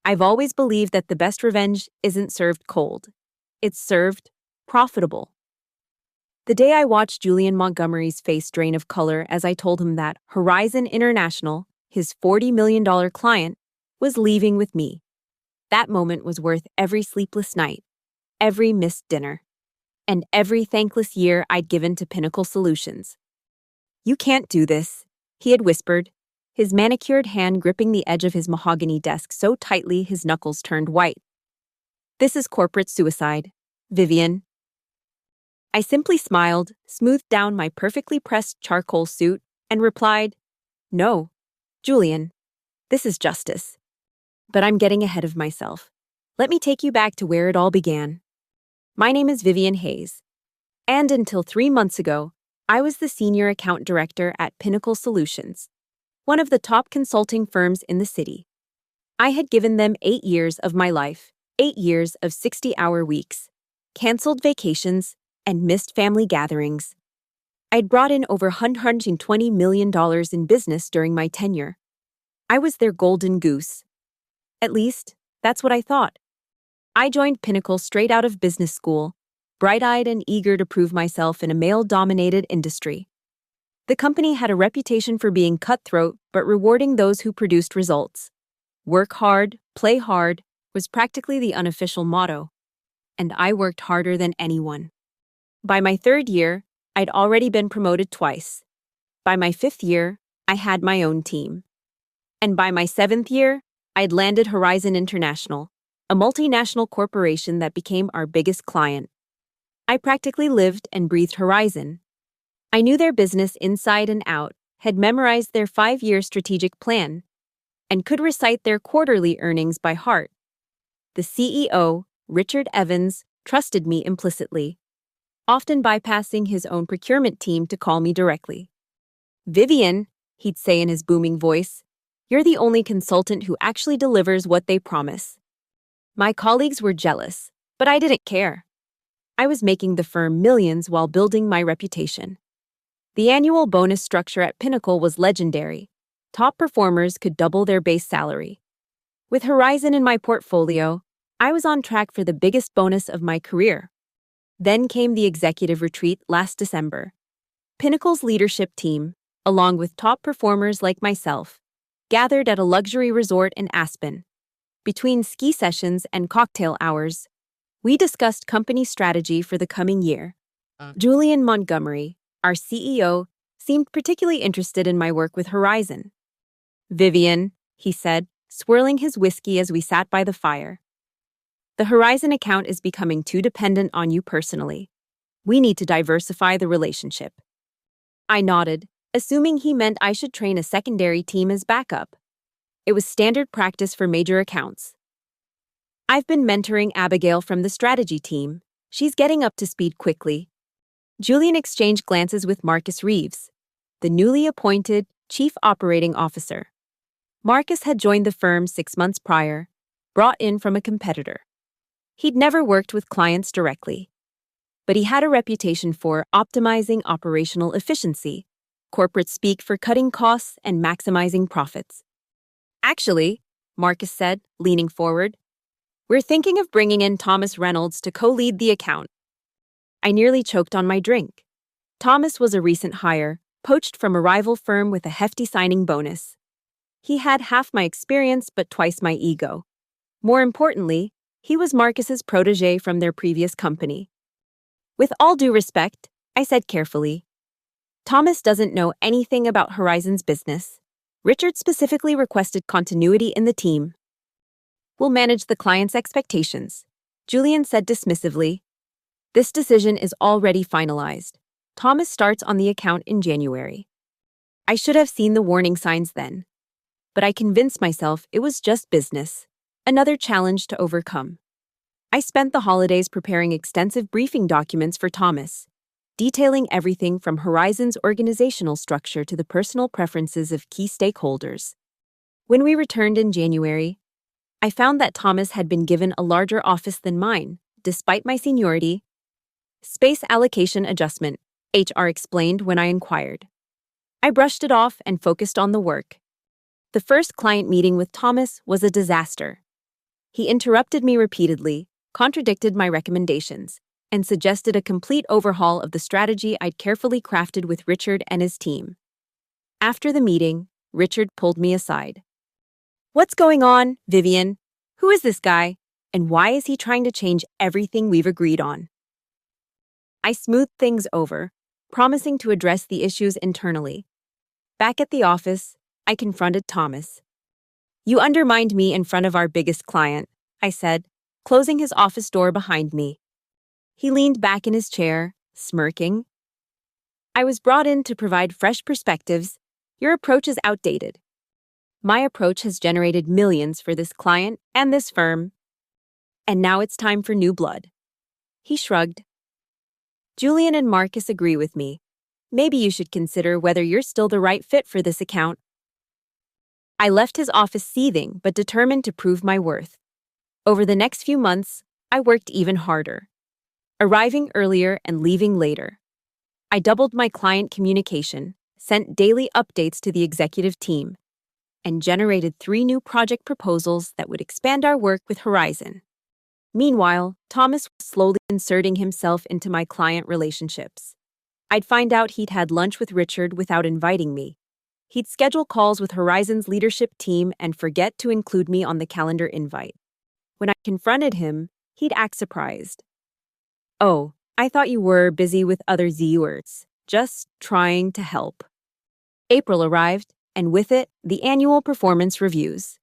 I've always believed that the best revenge isn't served cold. It's served profitable. The day I watched Julian Montgomery's face drain of color as I told him that Horizon International, his $40 million client, was leaving with me. That moment was worth every sleepless night, every missed dinner, and every thankless year I'd given to Pinnacle Solutions. "You can't do this," he had whispered, his manicured hand gripping the edge of his mahogany desk so tightly his knuckles turned white. "This is corporate suicide, Vivian." I simply smiled, smoothed down my perfectly pressed charcoal suit, and replied, "No, Julian, this is justice. But I'm getting ahead of myself. Let me take you back to where it all began. My name is Vivian Hayes, and until 3 months ago, I was the senior account director at Pinnacle Solutions, one of the top consulting firms in the city. I had given them 8 years of my life, 8 years of 60-hour weeks, canceled vacations, and missed family gatherings. I'd brought in over $120 million in business during my tenure. I was their golden goose. At least, that's what I thought. I joined Pinnacle straight out of business school, bright-eyed and eager to prove myself in a male-dominated industry. The company had a reputation for being cutthroat but rewarding those who produced results. Work hard, play hard was practically the unofficial motto, and I worked harder than anyone. By my 3rd year, I'd already been promoted twice. By my 5th year, I had my own team. And by my 7th year, I'd landed Horizon International, a multinational corporation that became our biggest client. I practically lived and breathed Horizon. I knew their business inside and out, had memorized their 5-year strategic plan, and could recite their quarterly earnings by heart. The CEO, Richard Evans, trusted me implicitly, often bypassing his own procurement team to call me directly. "Vivian," he'd say in his booming voice, "you're the only consultant who actually delivers what they promise." My colleagues were jealous, but I didn't care. I was making the firm millions while building my reputation. The annual bonus structure at Pinnacle was legendary. Top performers could double their base salary. With Horizon in my portfolio, I was on track for the biggest bonus of my career. Then came the executive retreat last December. Pinnacle's leadership team, along with top performers like myself, gathered at a luxury resort in Aspen. Between ski sessions and cocktail hours, we discussed company strategy for the coming year. Julian Montgomery, our CEO, seemed particularly interested in my work with Horizon. "Vivian," he said, swirling his whiskey as we sat by the fire, "the Horizon account is becoming too dependent on you personally. We need to diversify the relationship." I nodded, assuming he meant I should train a secondary team as backup. It was standard practice for major accounts. "I've been mentoring Abigail from the strategy team. She's getting up to speed quickly." Julian exchanged glances with Marcus Reeves, the newly appointed Chief Operating Officer. Marcus had joined the firm 6 months prior, brought in from a competitor. He'd never worked with clients directly, but he had a reputation for optimizing operational efficiency, corporate speak for cutting costs and maximizing profits. "Actually," Marcus said, leaning forward, "we're thinking of bringing in Thomas Reynolds to co-lead the account." I nearly choked on my drink. Thomas was a recent hire, poached from a rival firm with a hefty signing bonus. He had half my experience but twice my ego. More importantly, he was Marcus's protege from their previous company. "With all due respect," I said carefully, "Thomas doesn't know anything about Horizon's business. Richard specifically requested continuity in the team." "We'll manage the client's expectations," Julian said dismissively. "This decision is already finalized. Thomas starts on the account in January." I should have seen the warning signs then, but I convinced myself it was just business, another challenge to overcome. I spent the holidays preparing extensive briefing documents for Thomas, detailing everything from Horizon's organizational structure to the personal preferences of key stakeholders. When we returned in January, I found that Thomas had been given a larger office than mine, despite my seniority. "Space allocation adjustment," HR explained when I inquired. I brushed it off and focused on the work. The first client meeting with Thomas was a disaster. He interrupted me repeatedly, contradicted my recommendations, and suggested a complete overhaul of the strategy I'd carefully crafted with Richard and his team. After the meeting, Richard pulled me aside. "What's going on, Vivian? Who is this guy? And why is he trying to change everything we've agreed on?" I smoothed things over, promising to address the issues internally. Back at the office, I confronted Thomas. "You undermined me in front of our biggest client," I said, closing his office door behind me. He leaned back in his chair, smirking. "I was brought in to provide fresh perspectives. Your approach is outdated." "My approach has generated millions for this client and this firm. And now it's time for new blood." He shrugged. "Julian and Marcus agree with me. Maybe you should consider whether you're still the right fit for this account." I left his office seething but determined to prove my worth. Over the next few months, I worked even harder, arriving earlier and leaving later. I doubled my client communication, sent daily updates to the executive team, and generated 3 new project proposals that would expand our work with Horizon. Meanwhile, Thomas was slowly inserting himself into my client relationships. I'd find out he'd had lunch with Richard without inviting me. He'd schedule calls with Horizon's leadership team and forget to include me on the calendar invite. When I confronted him, he'd act surprised. "Oh, I thought you were busy with other Zers, just trying to help." April arrived, and with it, the annual performance reviews.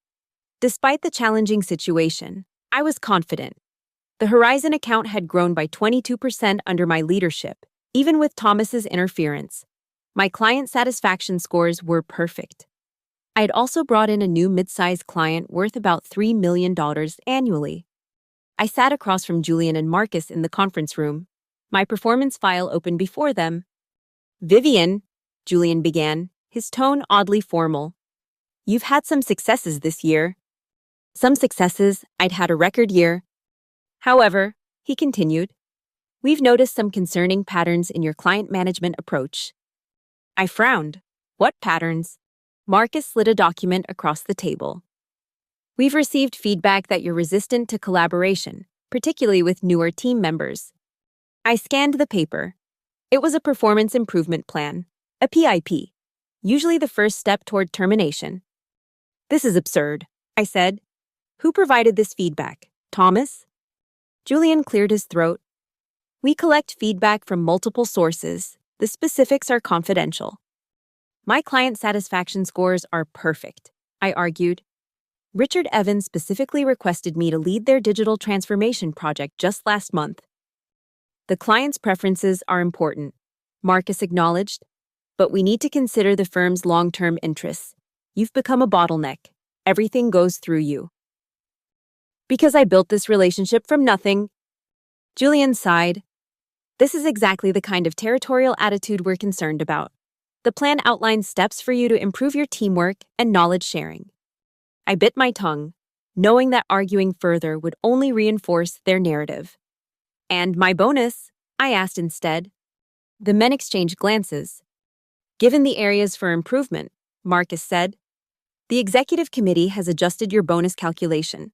Despite the challenging situation, I was confident. The Horizon account had grown by 22% under my leadership, even with Thomas's interference. My client satisfaction scores were perfect. I had also brought in a new mid-sized client worth about $3 million annually. I sat across from Julian and Marcus in the conference room, my performance file open before them. "Vivian," Julian began, his tone oddly formal. "You've had some successes this year." "Some successes, I'd had a record year. However," he continued, "we've noticed some concerning patterns in your client management approach." I frowned. "What patterns?" Marcus slid a document across the table. "We've received feedback that you're resistant to collaboration, particularly with newer team members." I scanned the paper. It was a performance improvement plan, a PIP, usually the first step toward termination. "This is absurd," I said. "Who provided this feedback? Thomas?" Julian cleared his throat. "We collect feedback from multiple sources. The specifics are confidential." "My client satisfaction scores are perfect," I argued. "Richard Evans specifically requested me to lead their digital transformation project just last month." "The client's preferences are important," Marcus acknowledged, "but we need to consider the firm's long-term interests. You've become a bottleneck. Everything goes through you." "Because I built this relationship from nothing." Julian sighed. "This is exactly the kind of territorial attitude we're concerned about. The plan outlines steps for you to improve your teamwork and knowledge sharing." I bit my tongue, knowing that arguing further would only reinforce their narrative. "And my bonus?" I asked instead. The men exchanged glances. "Given the areas for improvement," Marcus said, "the executive committee has adjusted your bonus calculation."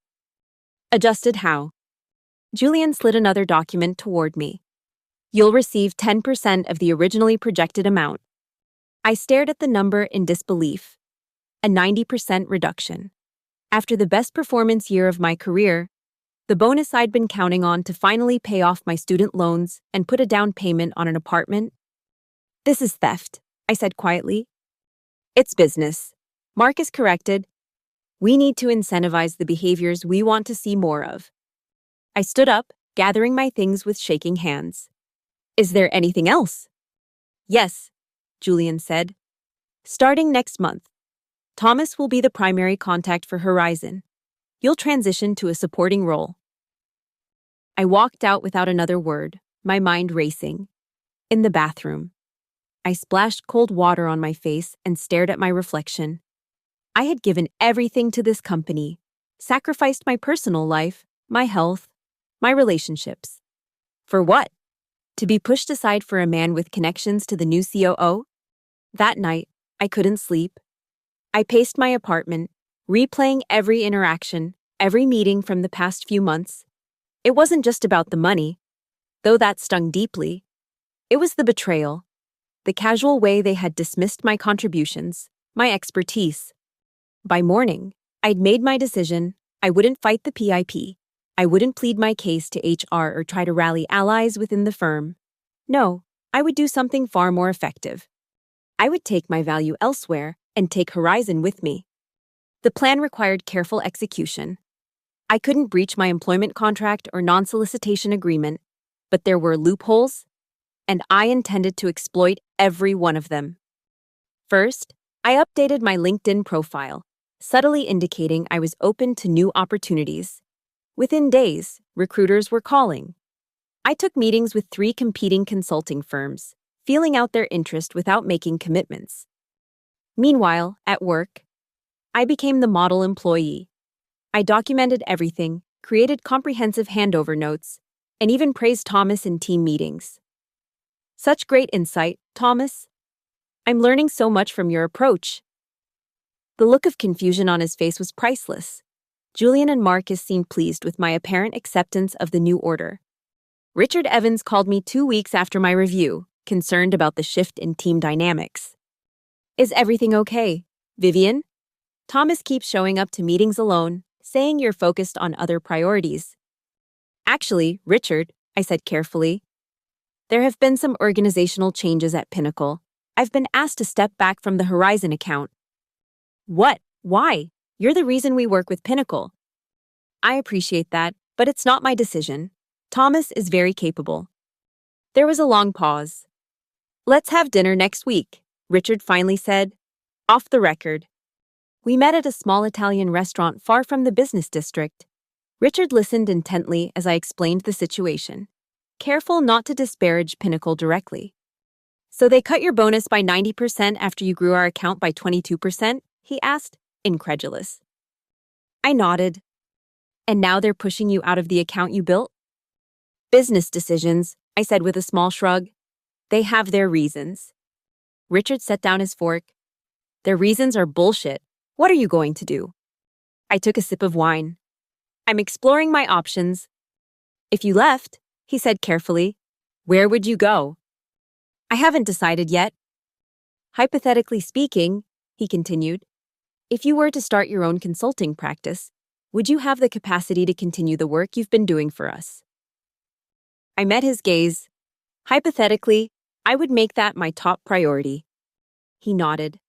"Adjusted how?" Julian slid another document toward me. "You'll receive 10% of the originally projected amount." I stared at the number in disbelief. A 90% reduction. After the best performance year of my career, the bonus I'd been counting on to finally pay off my student loans and put a down payment on an apartment. "This is theft," I said quietly. "It's business," Marcus corrected. "We need to incentivize the behaviors we want to see more of." I stood up, gathering my things with shaking hands. "Is there anything else?" "Yes," Julian said. "Starting next month, Thomas will be the primary contact for Horizon. You'll transition to a supporting role." I walked out without another word, my mind racing. In the bathroom, I splashed cold water on my face and stared at my reflection. I had given everything to this company, sacrificed my personal life, my health, my relationships. For what? To be pushed aside for a man with connections to the new COO? That night, I couldn't sleep. I paced my apartment, replaying every interaction, every meeting from the past few months. It wasn't just about the money, though that stung deeply. It was the betrayal, the casual way they had dismissed my contributions, my expertise. By morning, I'd made my decision. I wouldn't fight the PIP. I wouldn't plead my case to HR or try to rally allies within the firm. No, I would do something far more effective. I would take my value elsewhere and take Horizon with me. The plan required careful execution. I couldn't breach my employment contract or non-solicitation agreement, but there were loopholes, and I intended to exploit every one of them. First, I updated my LinkedIn profile, subtly indicating I was open to new opportunities. Within days, recruiters were calling. I took meetings with 3 competing consulting firms, feeling out their interest without making commitments. Meanwhile, at work, I became the model employee. I documented everything, created comprehensive handover notes, and even praised Thomas in team meetings. Such great insight, Thomas. I'm learning so much from your approach. The look of confusion on his face was priceless. Julian and Marcus seemed pleased with my apparent acceptance of the new order. Richard Evans called me 2 weeks after my review, concerned about the shift in team dynamics. Is everything okay, Vivian? Thomas keeps showing up to meetings alone, saying you're focused on other priorities. Actually, Richard, I said carefully, there have been some organizational changes at Pinnacle. I've been asked to step back from the Horizon account. What? Why? You're the reason we work with Pinnacle. I appreciate that, but it's not my decision. Thomas is very capable. There was a long pause. Let's have dinner next week, Richard finally said, off the record. We met at a small Italian restaurant far from the business district. Richard listened intently as I explained the situation, careful not to disparage Pinnacle directly. So they cut your bonus by 90% after you grew our account by 22%? He asked, incredulous. I nodded. And now they're pushing you out of the account you built? Business decisions, I said with a small shrug. They have their reasons. Richard set down his fork. Their reasons are bullshit. What are you going to do? I took a sip of wine. I'm exploring my options. If you left, he said carefully, where would you go? I haven't decided yet. Hypothetically speaking, he continued, if you were to start your own consulting practice, would you have the capacity to continue the work you've been doing for us? I met his gaze. Hypothetically, I would make that my top priority. He nodded.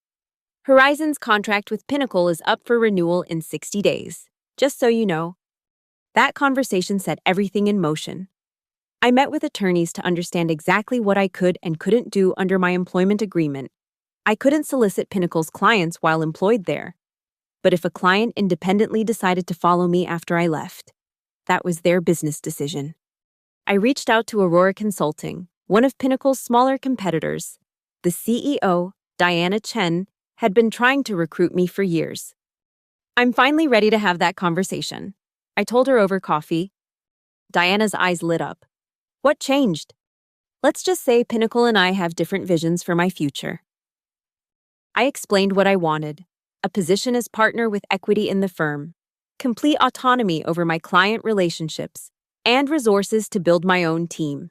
Horizon's contract with Pinnacle is up for renewal in 60 days, just so you know. That conversation set everything in motion. I met with attorneys to understand exactly what I could and couldn't do under my employment agreement. I couldn't solicit Pinnacle's clients while employed there. But if a client independently decided to follow me after I left, that was their business decision. I reached out to Aurora Consulting, one of Pinnacle's smaller competitors. The CEO, Diana Chen, had been trying to recruit me for years. I'm finally ready to have that conversation, I told her over coffee. Diana's eyes lit up. What changed? Let's just say Pinnacle and I have different visions for my future. I explained what I wanted, a position as partner with equity in the firm, complete autonomy over my client relationships, and resources to build my own team.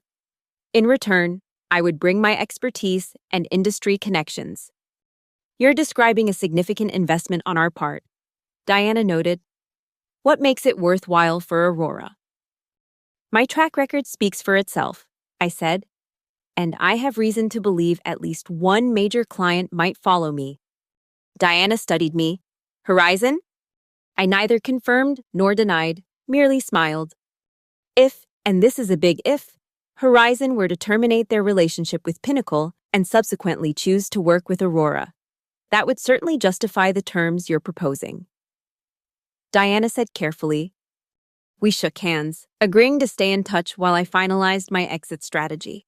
In return, I would bring my expertise and industry connections. You're describing a significant investment on our part, Diana noted. What makes it worthwhile for Aurora? My track record speaks for itself, I said, and I have reason to believe at least one major client might follow me. Diana studied me. Horizon? I neither confirmed nor denied, merely smiled. If, and this is a big if, Horizon were to terminate their relationship with Pinnacle and subsequently choose to work with Aurora, that would certainly justify the terms you're proposing. Diana said carefully. We shook hands, agreeing to stay in touch while I finalized my exit strategy.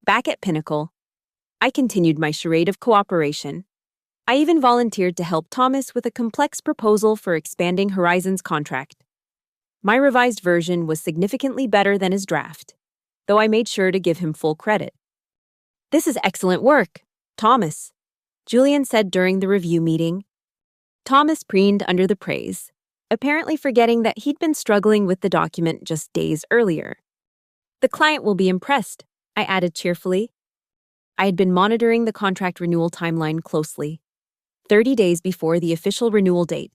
Back at Pinnacle, I continued my charade of cooperation. I even volunteered to help Thomas with a complex proposal for expanding Horizon's contract. My revised version was significantly better than his draft, though I made sure to give him full credit. This is excellent work, Thomas, Julian said during the review meeting. Thomas preened under the praise. apparently forgetting that he'd been struggling with the document just days earlier. "The client will be impressed," I added cheerfully. I had been monitoring the contract renewal timeline closely. 30 days before the official renewal date,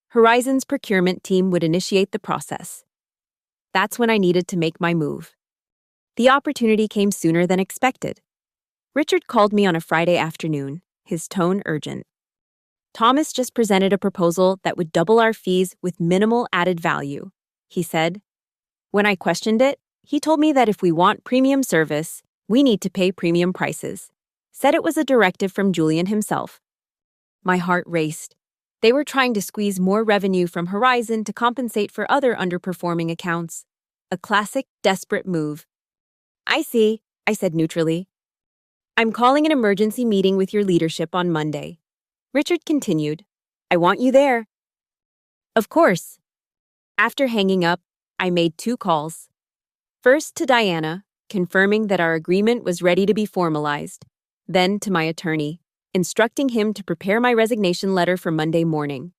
Horizon's procurement team would initiate the process. That's when I needed to make my move. The opportunity came sooner than expected. Richard called me on a Friday afternoon, his tone urgent. "Thomas just presented a proposal that would double our fees with minimal added value," he said. When I questioned it, he told me that if we want premium service, we need to pay premium prices. Said it was a directive from Julian himself. My heart raced. They were trying to squeeze more revenue from Horizon to compensate for other underperforming accounts. A classic, desperate move. "I see," I said neutrally. "I'm calling an emergency meeting with your leadership on Monday." Richard continued. "I want you there." Of course. After hanging up, I made 2 calls. First to Diana, confirming that our agreement was ready to be formalized. Then to my attorney, instructing him to prepare my resignation letter for Monday morning.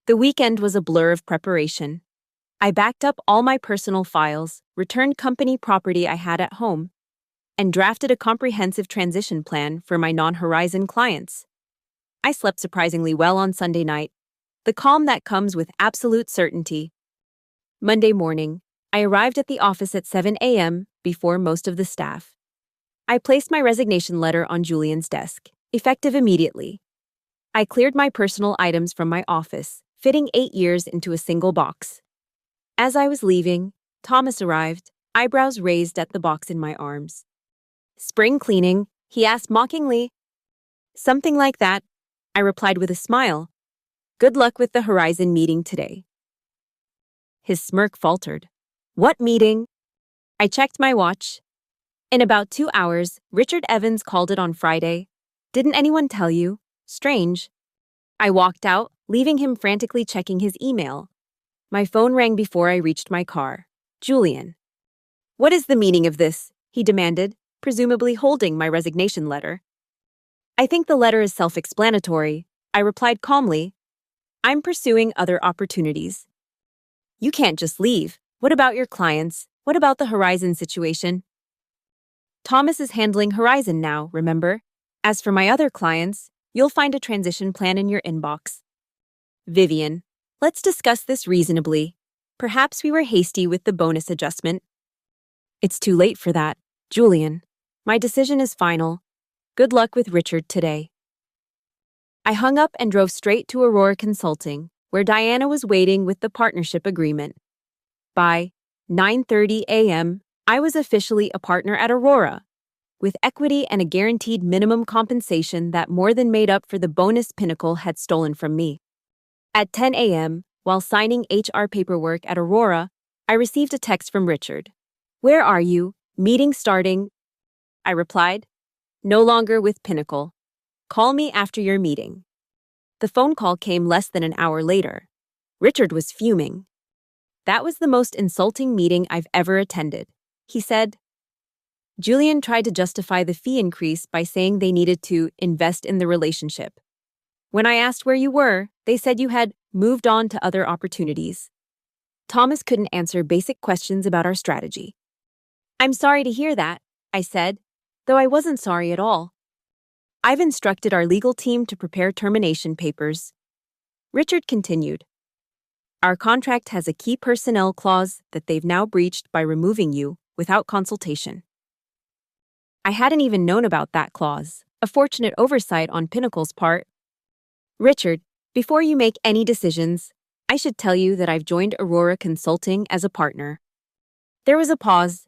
The weekend was a blur of preparation. I backed up all my personal files, returned company property I had at home, and drafted a comprehensive transition plan for my non-Horizon clients. I slept surprisingly well on Sunday night, the calm that comes with absolute certainty. Monday morning, I arrived at the office at 7 a.m. before most of the staff. I placed my resignation letter on Julian's desk, effective immediately. I cleared my personal items from my office, fitting 8 years into a single box. As I was leaving, Thomas arrived, eyebrows raised at the box in my arms. "Spring cleaning?" he asked mockingly. "Something like that," I replied with a smile. "Good luck with the Horizon meeting today." His smirk faltered. "What meeting?" I checked my watch. In about 2 hours, Richard Evans called it on Friday. "Didn't anyone tell you? Strange." I walked out, leaving him frantically checking his email. My phone rang before I reached my car. Julian. "What is the meaning of this?" he demanded, presumably holding my resignation letter. "I think the letter is self-explanatory," I replied calmly. "I'm pursuing other opportunities." "You can't just leave. What about your clients? What about the Horizon situation?" "Thomas is handling Horizon now, remember? As for my other clients, you'll find a transition plan in your inbox." "Vivian, let's discuss this reasonably. Perhaps we were hasty with the bonus adjustment." "It's too late for that, Julian. My decision is final. Good luck with Richard today." I hung up and drove straight to Aurora Consulting, where Diana was waiting with the partnership agreement. By 9:30 a.m., I was officially a partner at Aurora, with equity and a guaranteed minimum compensation that more than made up for the bonus Pinnacle had stolen from me. At 10 a.m., while signing HR paperwork at Aurora, I received a text from Richard. "Where are you? Meeting starting." I replied, "No longer with Pinnacle. Call me after your meeting." The phone call came less than an hour later. Richard was fuming. "That was the most insulting meeting I've ever attended," he said. Julian tried to justify the fee increase by saying they needed to invest in the relationship. When I asked where you were, they said you had moved on to other opportunities. Thomas couldn't answer basic questions about our strategy. "I'm sorry to hear that," I said, though I wasn't sorry at all. "I've instructed our legal team to prepare termination papers." Richard continued. "Our contract has a key personnel clause that they've now breached by removing you without consultation." I hadn't even known about that clause, a fortunate oversight on Pinnacle's part. "Richard, before you make any decisions, I should tell you that I've joined Aurora Consulting as a partner." There was a pause.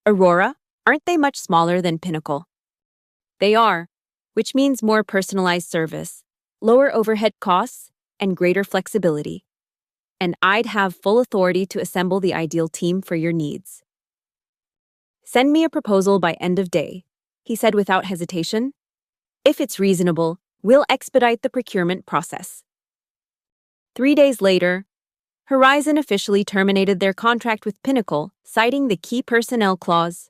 "Aurora? Aren't they much smaller than Pinnacle?" "They are, which means more personalized service, lower overhead costs, and greater flexibility. And I'd have full authority to assemble the ideal team for your needs." "Send me a proposal by end of day," he said without hesitation. "If it's reasonable, we'll expedite the procurement process." 3 days later, Horizon officially terminated their contract with Pinnacle, citing the key personnel clause.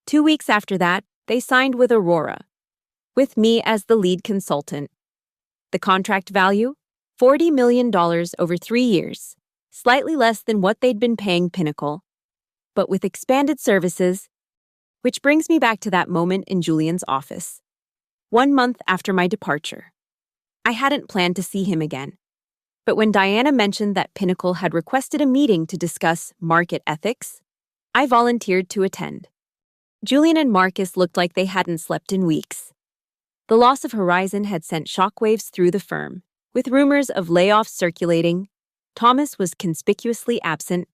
2 weeks after that, they signed with Aurora, with me as the lead consultant. The contract value? $40 million over 3 years, slightly less than what they'd been paying Pinnacle, but with expanded services, which brings me back to that moment in Julian's office. 1 month after my departure. I hadn't planned to see him again. But when Diana mentioned that Pinnacle had requested a meeting to discuss market ethics, I volunteered to attend. Julian and Marcus looked like they hadn't slept in weeks. The loss of Horizon had sent shockwaves through the firm. With rumors of layoffs circulating, Thomas was conspicuously absent.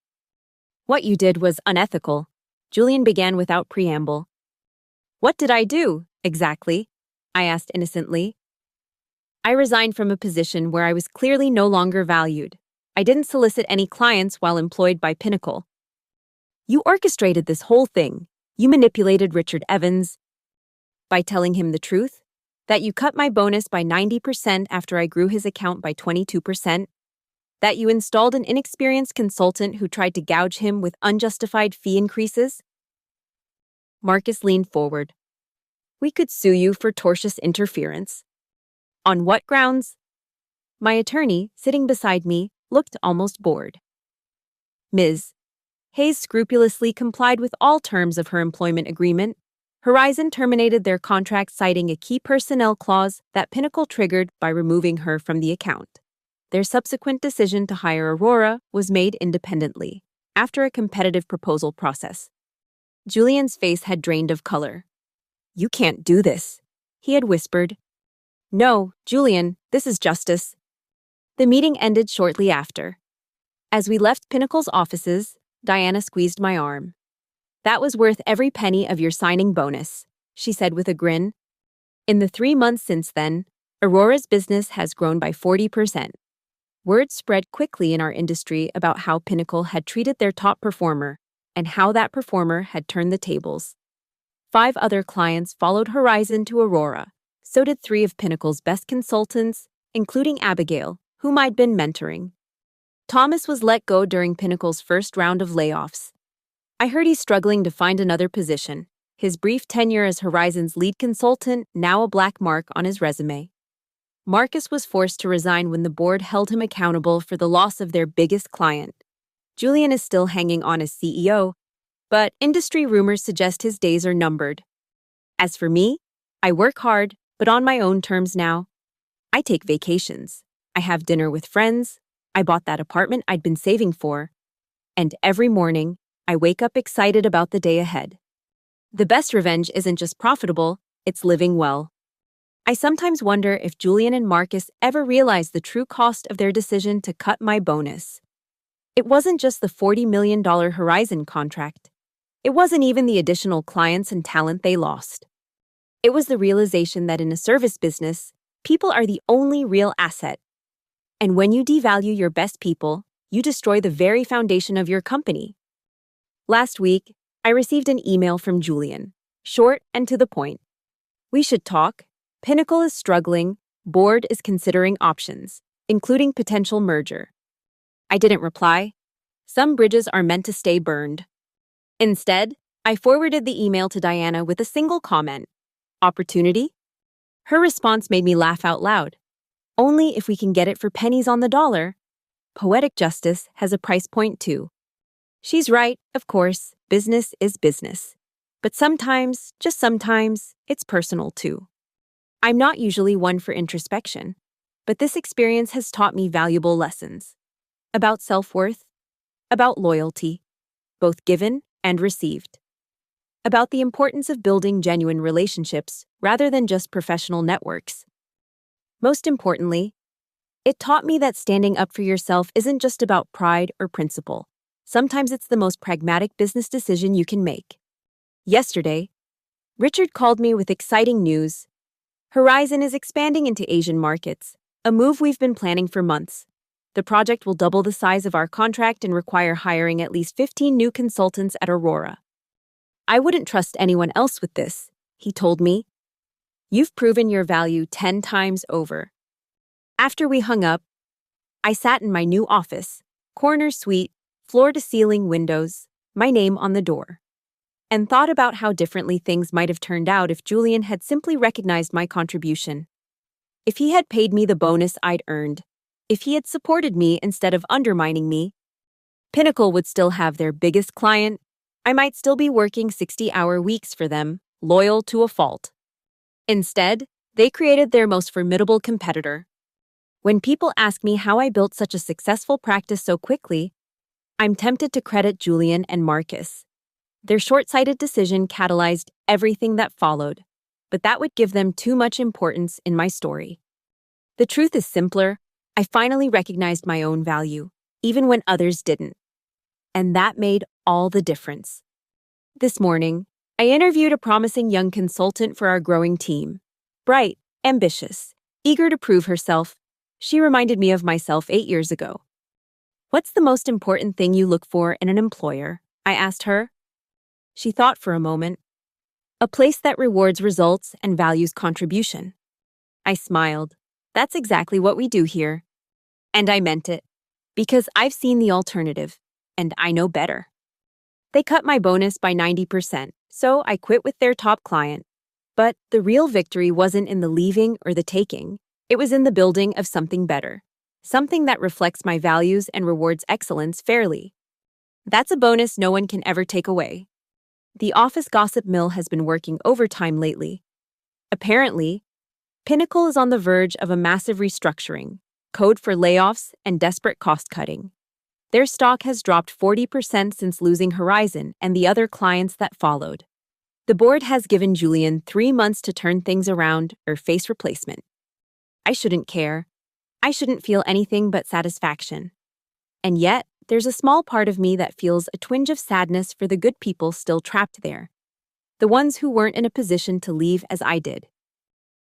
"What you did was unethical," Julian began without preamble. "What did I do, exactly?" I asked innocently. "I resigned from a position where I was clearly no longer valued. I didn't solicit any clients while employed by Pinnacle." "You orchestrated this whole thing. You manipulated Richard Evans by telling him the truth, that you cut my bonus by 90% after I grew his account by 22%, that you installed an inexperienced consultant who tried to gouge him with unjustified fee increases." Marcus leaned forward. "We could sue you for tortious interference." "On what grounds?" My attorney, sitting beside me, looked almost bored. Ms. Hayes scrupulously complied with all terms of her employment agreement. Horizon terminated their contract citing a key personnel clause that Pinnacle triggered by removing her from the account. Their subsequent decision to hire Aurora was made independently, after a competitive proposal process. Julian's face had drained of color. "You can't do this," he had whispered. "No, Julian, this is justice." The meeting ended shortly after. As we left Pinnacle's offices, Diana squeezed my arm. "That was worth every penny of your signing bonus," she said with a grin. In the 3 months since then, Aurora's business has grown by 40%. Word spread quickly in our industry about how Pinnacle had treated their top performer and how that performer had turned the tables. 5 other clients followed Horizon to Aurora. So did 3 of Pinnacle's best consultants, including Abigail, whom I'd been mentoring. Thomas was let go during Pinnacle's first round of layoffs. I heard he's struggling to find another position, his brief tenure as Horizon's lead consultant now a black mark on his resume. Marcus was forced to resign when the board held him accountable for the loss of their biggest client. Julian is still hanging on as CEO, but industry rumors suggest his days are numbered. As for me, I work hard, but on my own terms now. I take vacations. I have dinner with friends. I bought that apartment I'd been saving for. And every morning, I wake up excited about the day ahead. The best revenge isn't just profitable, it's living well. I sometimes wonder if Julian and Marcus ever realized the true cost of their decision to cut my bonus. It wasn't just the $40 million Horizon contract. It wasn't even the additional clients and talent they lost. It was the realization that in a service business, people are the only real asset. And when you devalue your best people, you destroy the very foundation of your company. Last week, I received an email from Julian, short and to the point. "We should talk. Pinnacle is struggling. Board is considering options, including potential merger." I didn't reply. Some bridges are meant to stay burned. Instead, I forwarded the email to Diana with a single comment. "Opportunity?" Her response made me laugh out loud. "Only if we can get it for pennies on the dollar." Poetic justice has a price point too. She's right, of course, business is business. But sometimes, just sometimes, it's personal too. I'm not usually one for introspection, but this experience has taught me valuable lessons. About self-worth, about loyalty, both given and received. About the importance of building genuine relationships rather than just professional networks. Most importantly, it taught me that standing up for yourself isn't just about pride or principle. Sometimes it's the most pragmatic business decision you can make. Yesterday, Richard called me with exciting news. Horizon is expanding into Asian markets, a move we've been planning for months. The project will double the size of our contract and require hiring at least 15 new consultants at Aurora. "I wouldn't trust anyone else with this," he told me. "You've proven your value 10 times over." After we hung up, I sat in my new office, corner suite, floor-to-ceiling windows, my name on the door, and thought about how differently things might have turned out if Julian had simply recognized my contribution. If he had paid me the bonus I'd earned, If he had supported me instead of undermining me, Pinnacle would still have their biggest client. I might still be working 60-hour weeks for them, loyal to a fault. Instead, they created their most formidable competitor. When people ask me how I built such a successful practice so quickly, I'm tempted to credit Julian and Marcus. Their short-sighted decision catalyzed everything that followed, but that would give them too much importance in my story. The truth is simpler. I finally recognized my own value, even when others didn't. And that made all the difference. This morning, I interviewed a promising young consultant for our growing team. Bright, ambitious, eager to prove herself, she reminded me of myself 8 years ago. "What's the most important thing you look for in an employer?" I asked her. She thought for a moment. "A place that rewards results and values contribution." I smiled. "That's exactly what we do here." And I meant it, because I've seen the alternative, and I know better. They cut my bonus by 90%, so I quit with their top client. But the real victory wasn't in the leaving or the taking. It was in the building of something better, something that reflects my values and rewards excellence fairly. That's a bonus no one can ever take away. The office gossip mill has been working overtime lately. Apparently, Pinnacle is on the verge of a massive restructuring, code for layoffs and desperate cost-cutting. Their stock has dropped 40% since losing Horizon and the other clients that followed. The board has given Julian 3 months to turn things around or face replacement. I shouldn't care. I shouldn't feel anything but satisfaction. And yet, there's a small part of me that feels a twinge of sadness for the good people still trapped there. The ones who weren't in a position to leave as I did.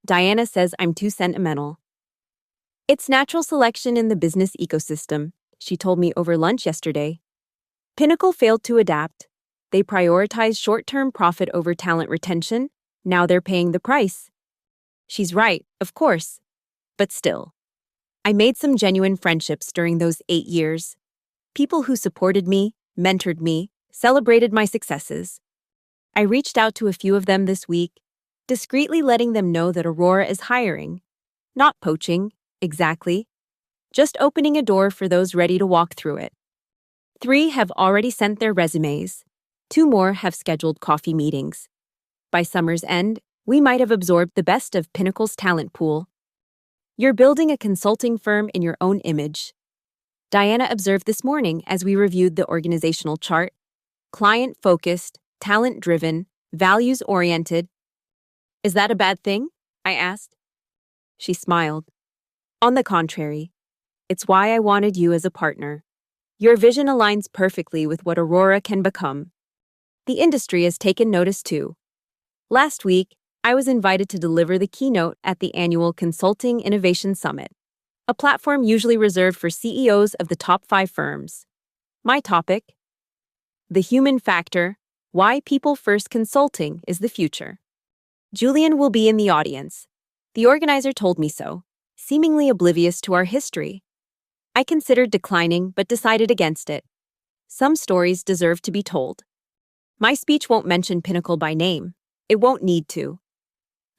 Diana says I'm too sentimental. It's natural selection in the business ecosystem, she told me over lunch yesterday. Pinnacle failed to adapt. They prioritized short-term profit over talent retention. Now they're paying the price. She's right, of course. But still, I made some genuine friendships during those 8 years. People who supported me, mentored me, celebrated my successes. I reached out to a few of them this week, discreetly letting them know that Aurora is hiring. Not poaching, exactly. Just opening a door for those ready to walk through it. 3 have already sent their resumes. 2 more have scheduled coffee meetings. By summer's end, we might have absorbed the best of Pinnacle's talent pool. You're building a consulting firm in your own image. Diana observed this morning as we reviewed the organizational chart. Client-focused, talent-driven, values-oriented. Is that a bad thing? I asked. She smiled. On the contrary, it's why I wanted you as a partner. Your vision aligns perfectly with what Aurora can become. The industry has taken notice too. Last week, I was invited to deliver the keynote at the annual Consulting Innovation Summit, a platform usually reserved for CEOs of the top 5 firms. My topic? The human factor, why people-first consulting is the future. Julian will be in the audience. The organizer told me so, seemingly oblivious to our history. I considered declining but decided against it. Some stories deserve to be told. My speech won't mention Pinnacle by name. It won't need to.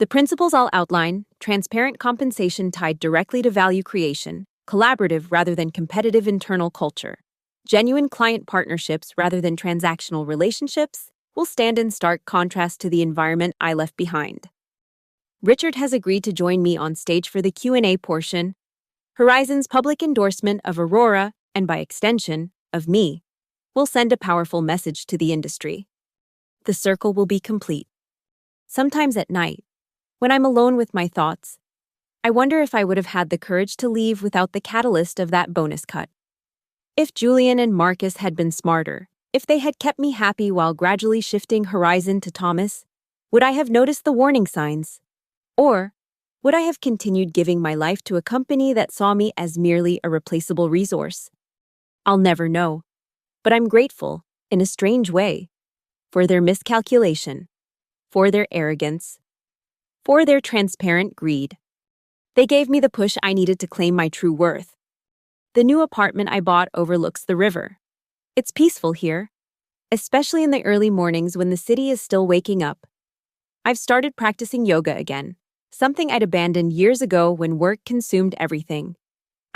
The principles I'll outline: transparent compensation tied directly to value creation, collaborative rather than competitive internal culture, genuine client partnerships rather than transactional relationships, will stand in stark contrast to the environment I left behind. Richard has agreed to join me on stage for the Q&A portion. Horizon's public endorsement of Aurora, and by extension, of me, will send a powerful message to the industry. The circle will be complete. Sometimes at night, when I'm alone with my thoughts, I wonder if I would have had the courage to leave without the catalyst of that bonus cut. If Julian and Marcus had been smarter, if they had kept me happy while gradually shifting Horizon to Thomas, would I have noticed the warning signs? Or would I have continued giving my life to a company that saw me as merely a replaceable resource? I'll never know, but I'm grateful, in a strange way, for their miscalculation, for their arrogance, for their transparent greed. They gave me the push I needed to claim my true worth. The new apartment I bought overlooks the river. It's peaceful here, especially in the early mornings when the city is still waking up. I've started practicing yoga again, something I'd abandoned years ago when work consumed everything.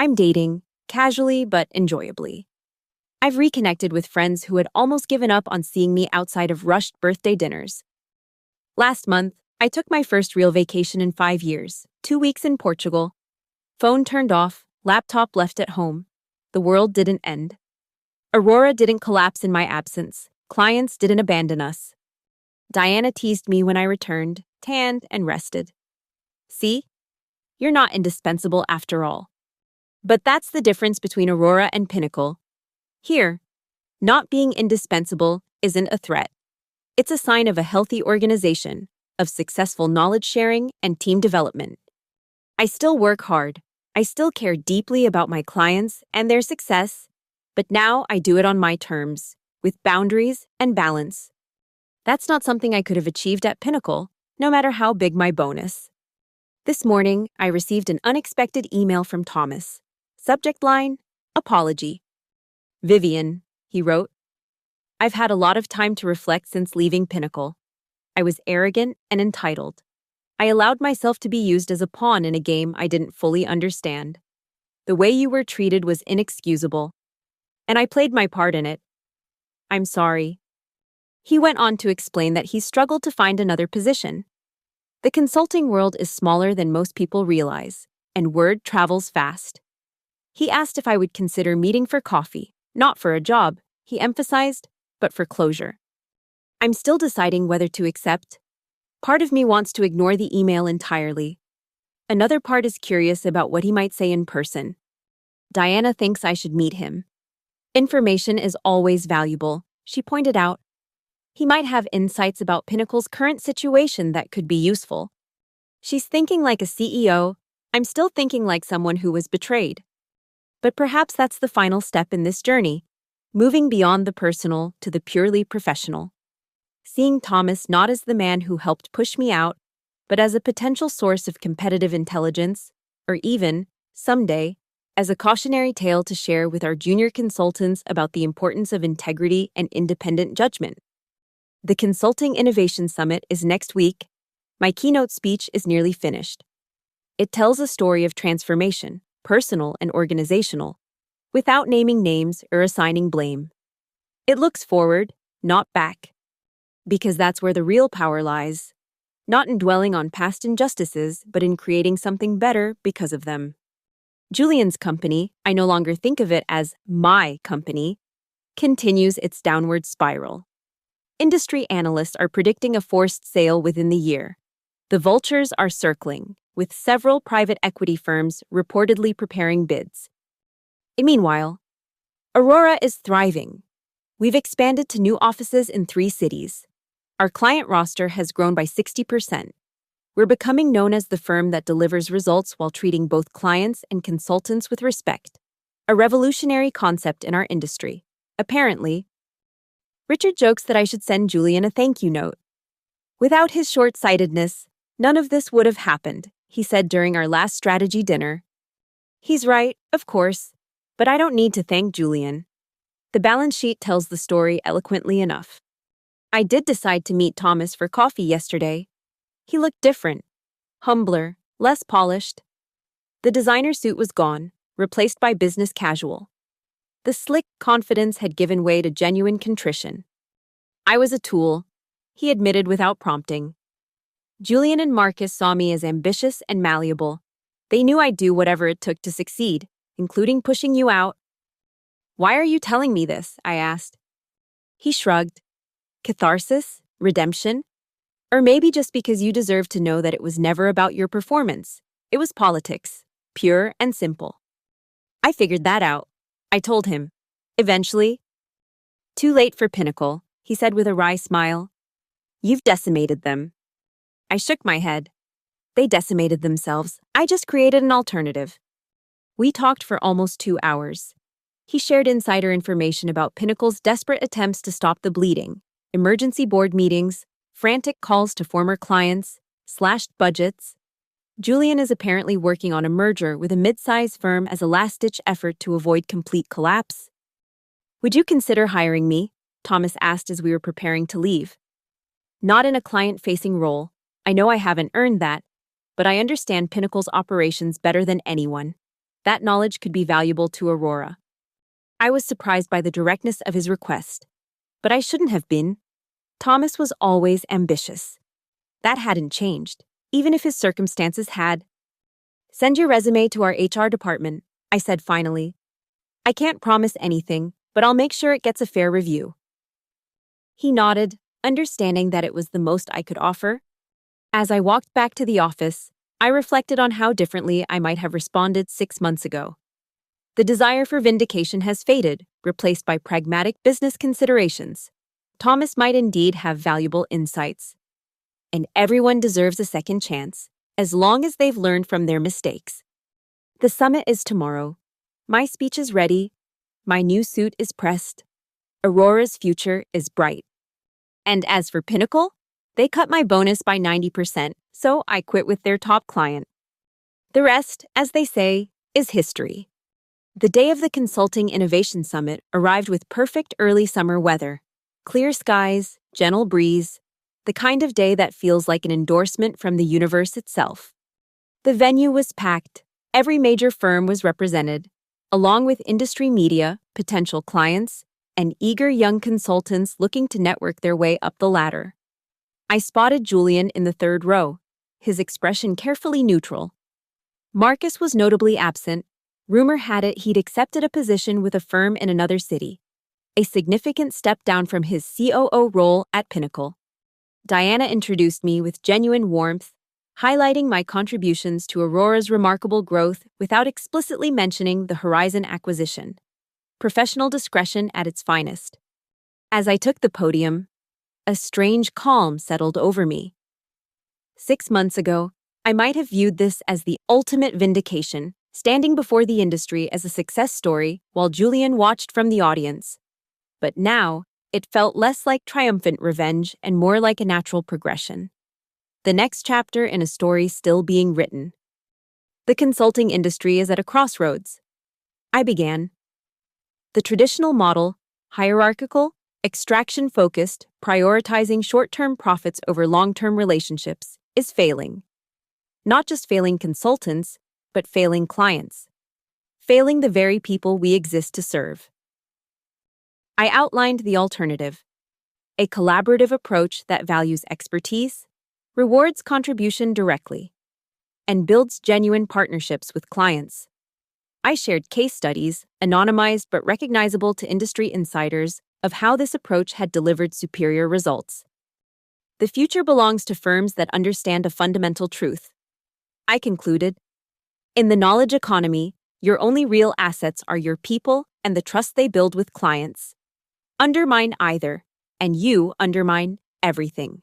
I'm dating, casually but enjoyably. I've reconnected with friends who had almost given up on seeing me outside of rushed birthday dinners. Last month, I took my first real vacation in 5 years, 2 weeks in Portugal. Phone turned off, laptop left at home. The world didn't end. Aurora didn't collapse in my absence. Clients didn't abandon us. Diana teased me when I returned, tanned and rested. See? You're not indispensable after all. But that's the difference between Aurora and Pinnacle. Here, not being indispensable isn't a threat. It's a sign of a healthy organization, of successful knowledge sharing and team development. I still work hard. I still care deeply about my clients and their success, but now I do it on my terms, with boundaries and balance. That's not something I could have achieved at Pinnacle, no matter how big my bonus. This morning, I received an unexpected email from Thomas. Subject line, apology. Vivian, he wrote. I've had a lot of time to reflect since leaving Pinnacle. I was arrogant and entitled. I allowed myself to be used as a pawn in a game I didn't fully understand. The way you were treated was inexcusable, and I played my part in it. I'm sorry. He went on to explain that he struggled to find another position. The consulting world is smaller than most people realize, and word travels fast. He asked if I would consider meeting for coffee, not for a job, he emphasized, but for closure. I'm still deciding whether to accept. Part of me wants to ignore the email entirely. Another part is curious about what he might say in person. Diana thinks I should meet him. Information is always valuable, she pointed out. He might have insights about Pinnacle's current situation that could be useful. She's thinking like a CEO. I'm still thinking like someone who was betrayed. But perhaps that's the final step in this journey, moving beyond the personal to the purely professional. Seeing Thomas not as the man who helped push me out, but as a potential source of competitive intelligence, or even, someday, as a cautionary tale to share with our junior consultants about the importance of integrity and independent judgment. The Consulting Innovation Summit is next week. My keynote speech is nearly finished. It tells a story of transformation, personal and organizational, without naming names or assigning blame. It looks forward, not back. Because that's where the real power lies, not in dwelling on past injustices, but in creating something better because of them. Julian's company, I no longer think of it as my company, continues its downward spiral. Industry analysts are predicting a forced sale within the year. The vultures are circling, with several private equity firms reportedly preparing bids. Meanwhile, Aurora is thriving. We've expanded to new offices in 3 cities. Our client roster has grown by 60%. We're becoming known as the firm that delivers results while treating both clients and consultants with respect. A revolutionary concept in our industry. Apparently, Richard jokes that I should send Julian a thank you note. Without his short-sightedness, none of this would have happened, he said during our last strategy dinner. He's right, of course, but I don't need to thank Julian. The balance sheet tells the story eloquently enough. I did decide to meet Thomas for coffee yesterday. He looked different, humbler, less polished. The designer suit was gone, replaced by business casual. The slick confidence had given way to genuine contrition. I was a tool, he admitted without prompting. Julian and Marcus saw me as ambitious and malleable. They knew I'd do whatever it took to succeed, including pushing you out. Why are you telling me this? I asked. He shrugged. Catharsis? Redemption? Or maybe just because you deserve to know that it was never about your performance. It was politics, pure and simple. I figured that out. I told him. Eventually. Too late for Pinnacle, he said with a wry smile. You've decimated them. I shook my head. They decimated themselves. I just created an alternative. We talked for almost 2 hours. He shared insider information about Pinnacle's desperate attempts to stop the bleeding, emergency board meetings, frantic calls to former clients, slashed budgets. Julian is apparently working on a merger with a mid-sized firm as a last-ditch effort to avoid complete collapse. Would you consider hiring me? Thomas asked as we were preparing to leave. Not in a client-facing role. I know I haven't earned that, but I understand Pinnacle's operations better than anyone. That knowledge could be valuable to Aurora. I was surprised by the directness of his request, but I shouldn't have been. Thomas was always ambitious. That hadn't changed, even if his circumstances had. Send your resume to our HR department, I said finally. I can't promise anything, but I'll make sure it gets a fair review. He nodded, understanding that it was the most I could offer. As I walked back to the office, I reflected on how differently I might have responded 6 months ago. The desire for vindication has faded, replaced by pragmatic business considerations. Thomas might indeed have valuable insights. And everyone deserves a second chance, as long as they've learned from their mistakes. The summit is tomorrow. My speech is ready. My new suit is pressed. Aurora's future is bright. And as for Pinnacle, they cut my bonus by 90%, so I quit with their top client. The rest, as they say, is history. The day of the Consulting Innovation Summit arrived with perfect early summer weather. Clear skies, gentle breeze, the kind of day that feels like an endorsement from the universe itself. The venue was packed. Every major firm was represented, along with industry media, potential clients, and eager young consultants looking to network their way up the ladder. I spotted Julian in the third row, his expression carefully neutral. Marcus was notably absent. Rumor had it he'd accepted a position with a firm in another city, a significant step down from his COO role at Pinnacle. Diana introduced me with genuine warmth, highlighting my contributions to Aurora's remarkable growth without explicitly mentioning the Horizon acquisition. Professional discretion at its finest. As I took the podium, a strange calm settled over me. 6 months ago, I might have viewed this as the ultimate vindication, standing before the industry as a success story while Julian watched from the audience. But now, it felt less like triumphant revenge and more like a natural progression. The next chapter in a story still being written. The consulting industry is at a crossroads. I began. The traditional model, hierarchical, extraction-focused, prioritizing short-term profits over long-term relationships, is failing. Not just failing consultants, but failing clients. Failing the very people we exist to serve. I outlined the alternative. A collaborative approach that values expertise, rewards contribution directly, and builds genuine partnerships with clients. I shared case studies, anonymized but recognizable to industry insiders, of how this approach had delivered superior results. The future belongs to firms that understand a fundamental truth. I concluded, in the knowledge economy, your only real assets are your people and the trust they build with clients. Undermine either, and you undermine everything.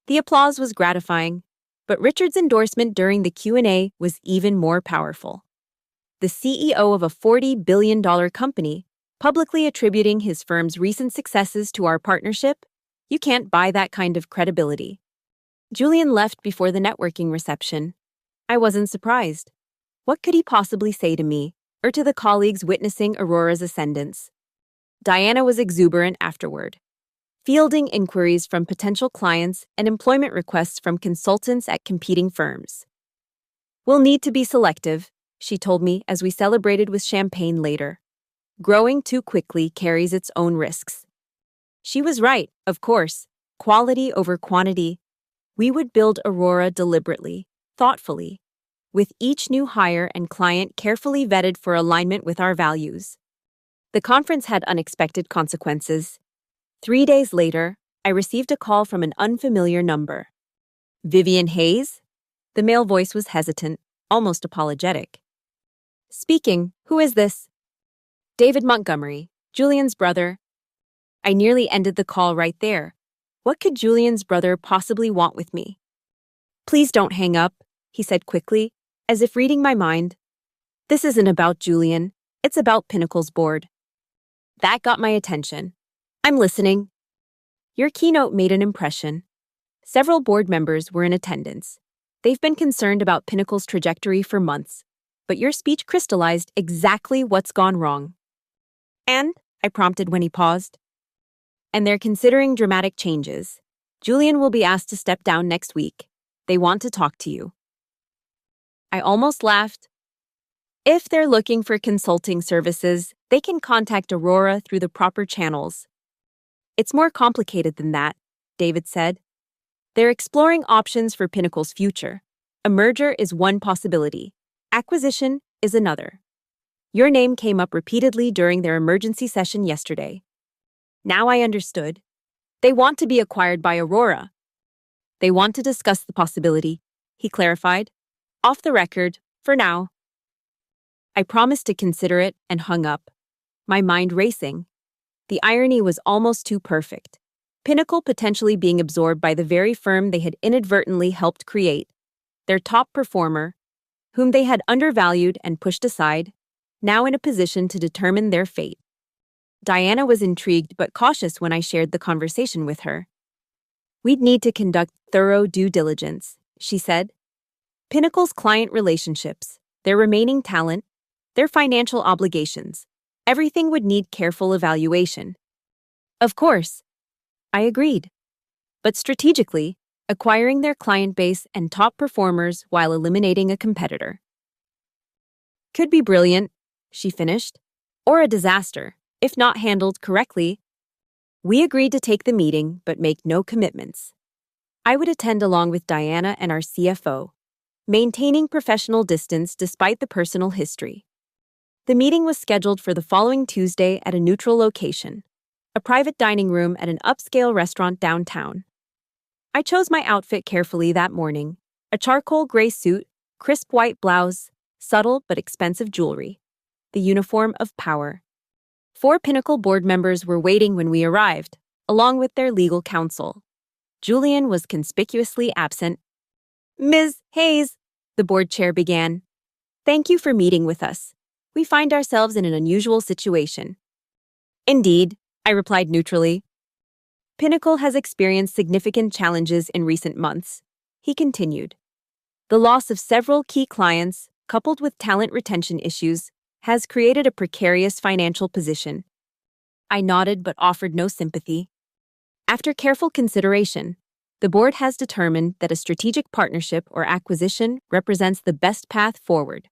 The applause was gratifying, but Richard's endorsement during the Q&A was even more powerful. The CEO of a $40 billion company, publicly attributing his firm's recent successes to our partnership, you can't buy that kind of credibility. Julian left before the networking reception. I wasn't surprised. What could he possibly say to me, or to the colleagues witnessing Aurora's ascendance? Diana was exuberant afterward, fielding inquiries from potential clients and employment requests from consultants at competing firms. We'll need to be selective, she told me as we celebrated with champagne later. Growing too quickly carries its own risks. She was right, of course. Quality over quantity. We would build Aurora deliberately, thoughtfully, with each new hire and client carefully vetted for alignment with our values. The conference had unexpected consequences. 3 days later, I received a call from an unfamiliar number. Vivian Hayes? The male voice was hesitant, almost apologetic. Speaking, who is this? David Montgomery, Julian's brother. I nearly ended the call right there. What could Julian's brother possibly want with me? Please don't hang up, he said quickly, as if reading my mind. This isn't about Julian, it's about Pinnacle's board. That got my attention. I'm listening. Your keynote made an impression. Several board members were in attendance. They've been concerned about Pinnacle's trajectory for months, but your speech crystallized exactly what's gone wrong. And, I prompted when he paused. And they're considering dramatic changes. Julian will be asked to step down next week. They want to talk to you. I almost laughed. If they're looking for consulting services, they can contact Aurora through the proper channels. It's more complicated than that, David said. They're exploring options for Pinnacle's future. A merger is one possibility. Acquisition is another. Your name came up repeatedly during their emergency session yesterday. Now I understood. They want to be acquired by Aurora. They want to discuss the possibility, he clarified. Off the record, for now. I promised to consider it and hung up, my mind racing. The irony was almost too perfect. Pinnacle potentially being absorbed by the very firm they had inadvertently helped create. Their top performer, whom they had undervalued and pushed aside, now in a position to determine their fate. Diana was intrigued but cautious when I shared the conversation with her. We'd need to conduct thorough due diligence, she said. Pinnacle's client relationships, their remaining talent, their financial obligations, everything would need careful evaluation. Of course, I agreed. But strategically, acquiring their client base and top performers while eliminating a competitor. Could be brilliant, she finished, or a disaster, if not handled correctly. We agreed to take the meeting but make no commitments. I would attend along with Diana and our CFO, maintaining professional distance despite the personal history. The meeting was scheduled for the following Tuesday at a neutral location, a private dining room at an upscale restaurant downtown. I chose my outfit carefully that morning, a charcoal gray suit, crisp white blouse, subtle but expensive jewelry, the uniform of power. 4 Pinnacle board members were waiting when we arrived, along with their legal counsel. Julian was conspicuously absent. Ms. Hayes, the board chair began. Thank you for meeting with us. We find ourselves in an unusual situation. Indeed, I replied neutrally. Pinnacle has experienced significant challenges in recent months, he continued. The loss of several key clients, coupled with talent retention issues, has created a precarious financial position. I nodded but offered no sympathy. After careful consideration, the board has determined that a strategic partnership or acquisition represents the best path forward.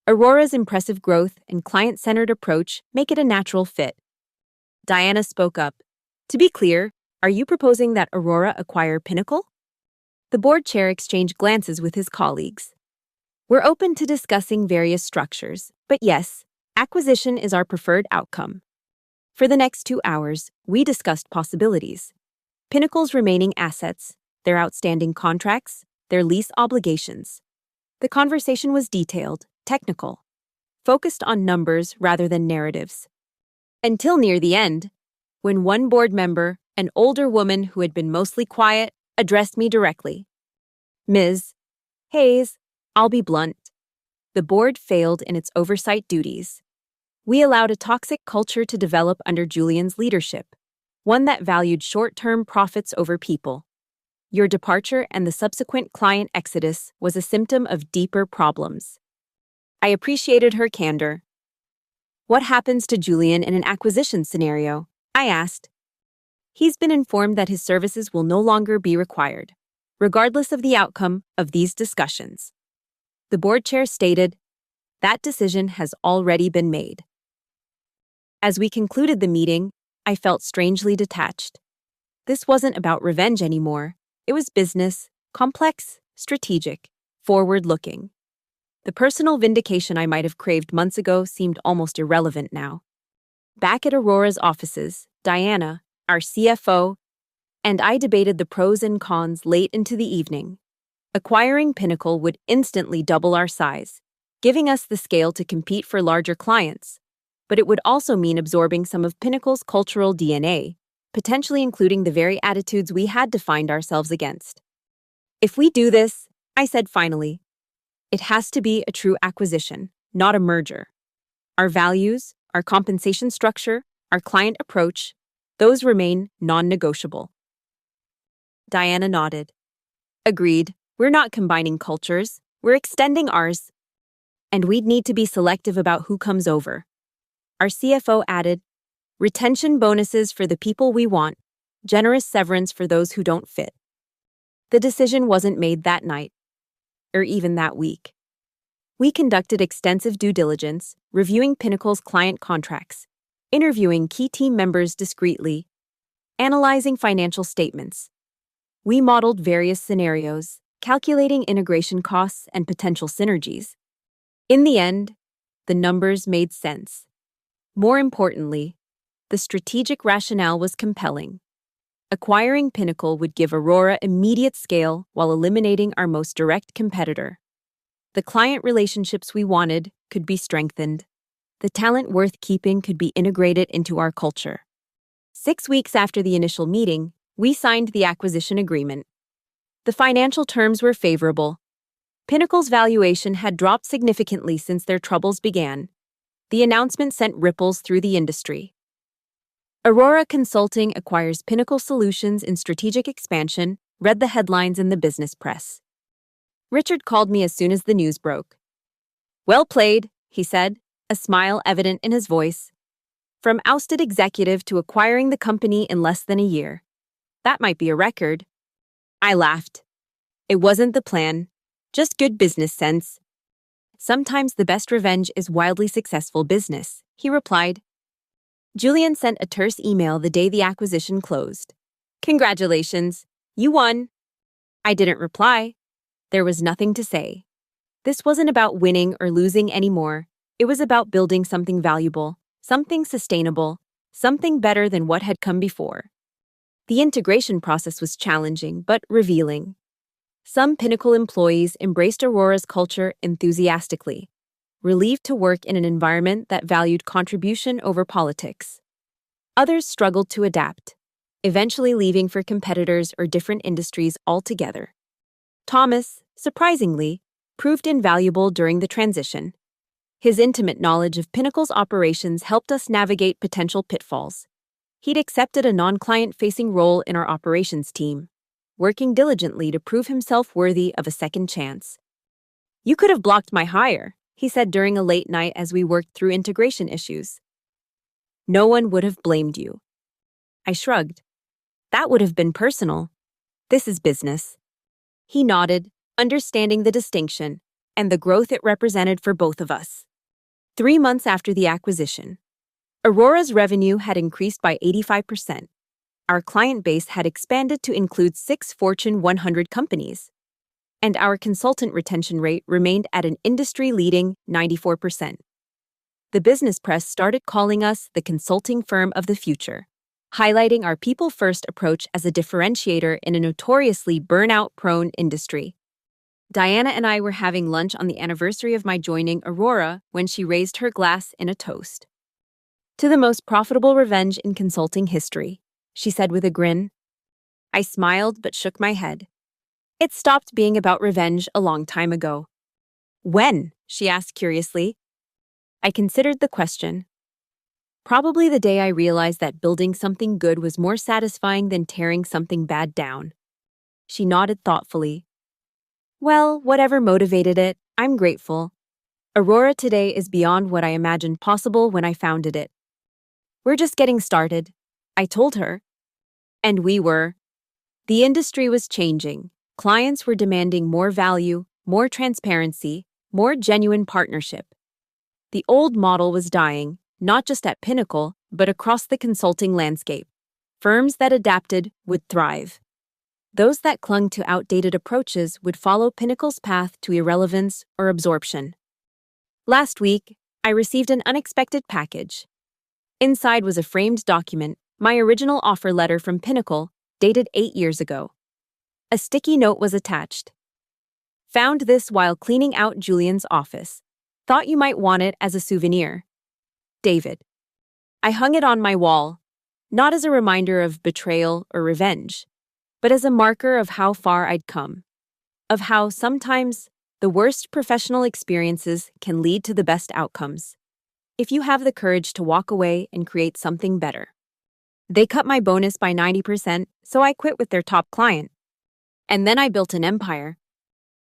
Aurora's impressive growth and client-centered approach make it a natural fit. Diana spoke up. To be clear, are you proposing that Aurora acquire Pinnacle? The board chair exchanged glances with his colleagues. We're open to discussing various structures, but yes, acquisition is our preferred outcome. For the next 2 hours, we discussed possibilities. Pinnacle's remaining assets, their outstanding contracts, their lease obligations. The conversation was detailed, technical, focused on numbers rather than narratives. Until near the end, when one board member, an older woman who had been mostly quiet, addressed me directly. Ms. Hayes, I'll be blunt. The board failed in its oversight duties. We allowed a toxic culture to develop under Julian's leadership, one that valued short-term profits over people. Your departure and the subsequent client exodus was a symptom of deeper problems. I appreciated her candor. What happens to Julian in an acquisition scenario? I asked. He's been informed that his services will no longer be required, regardless of the outcome of these discussions. The board chair stated, that decision has already been made. As we concluded the meeting, I felt strangely detached. This wasn't about revenge anymore. It was business, complex, strategic, forward-looking. The personal vindication I might have craved months ago seemed almost irrelevant now. Back at Aurora's offices, Diana, our CFO, and I debated the pros and cons late into the evening. Acquiring Pinnacle would instantly double our size, giving us the scale to compete for larger clients. But it would also mean absorbing some of Pinnacle's cultural DNA, potentially including the very attitudes we had defined ourselves against. If we do this, I said finally, it has to be a true acquisition, not a merger. Our values, our compensation structure, our client approach, those remain non-negotiable. Diana nodded. Agreed, we're not combining cultures, we're extending ours. And we'd need to be selective about who comes over. Our CFO added, retention bonuses for the people we want, generous severance for those who don't fit. The decision wasn't made that night, or even that week. We conducted extensive due diligence, reviewing Pinnacle's client contracts, interviewing key team members discreetly, analyzing financial statements. We modeled various scenarios, calculating integration costs and potential synergies. In the end, the numbers made sense. More importantly, the strategic rationale was compelling. Acquiring Pinnacle would give Aurora immediate scale while eliminating our most direct competitor. The client relationships we wanted could be strengthened. The talent worth keeping could be integrated into our culture. 6 weeks after the initial meeting, we signed the acquisition agreement. The financial terms were favorable. Pinnacle's valuation had dropped significantly since their troubles began. The announcement sent ripples through the industry. Aurora Consulting acquires Pinnacle Solutions in strategic expansion, read the headlines in the business press. Richard called me as soon as the news broke. "Well played," he said, a smile evident in his voice. "From ousted executive to acquiring the company in less than a year. That might be a record." I laughed. It wasn't the plan, just good business sense. "Sometimes the best revenge is wildly successful business," he replied. Julian sent a terse email the day the acquisition closed. "Congratulations, you won." I didn't reply. There was nothing to say. This wasn't about winning or losing anymore. It was about building something valuable, something sustainable, something better than what had come before. The integration process was challenging but revealing. Some Pinnacle employees embraced Aurora's culture enthusiastically, relieved to work in an environment that valued contribution over politics. Others struggled to adapt, eventually leaving for competitors or different industries altogether. Thomas, surprisingly, proved invaluable during the transition. His intimate knowledge of Pinnacle's operations helped us navigate potential pitfalls. He'd accepted a non-client-facing role in our operations team, working diligently to prove himself worthy of a second chance. "You could have blocked my hire," he said during a late night as we worked through integration issues. "No one would have blamed you." I shrugged. "That would have been personal. This is business." He nodded, understanding the distinction and the growth it represented for both of us. 3 months after the acquisition, Aurora's revenue had increased by 85%. Our client base had expanded to include 6 Fortune 100 companies, and our consultant retention rate remained at an industry-leading 94%. The business press started calling us the consulting firm of the future, highlighting our people-first approach as a differentiator in a notoriously burnout-prone industry. Diana and I were having lunch on the anniversary of my joining Aurora when she raised her glass in a toast. "To the most profitable revenge in consulting history," she said with a grin. I smiled but shook my head. It stopped being about revenge a long time ago. "When?" she asked curiously. I considered the question. "Probably the day I realized that building something good was more satisfying than tearing something bad down." She nodded thoughtfully. "Well, whatever motivated it, I'm grateful. Aurora today is beyond what I imagined possible when I founded it. We're just getting started," I told her. And we were. The industry was changing. Clients were demanding more value, more transparency, more genuine partnership. The old model was dying, not just at Pinnacle, but across the consulting landscape. Firms that adapted would thrive. Those that clung to outdated approaches would follow Pinnacle's path to irrelevance or absorption. Last week, I received an unexpected package. Inside was a framed document, my original offer letter from Pinnacle, dated 8 years ago. A sticky note was attached. "Found this while cleaning out Julian's office. Thought you might want it as a souvenir. David." I hung it on my wall, not as a reminder of betrayal or revenge, but as a marker of how far I'd come, of how sometimes the worst professional experiences can lead to the best outcomes, if you have the courage to walk away and create something better. They cut my bonus by 90%, so I quit with their top client. And then I built an empire,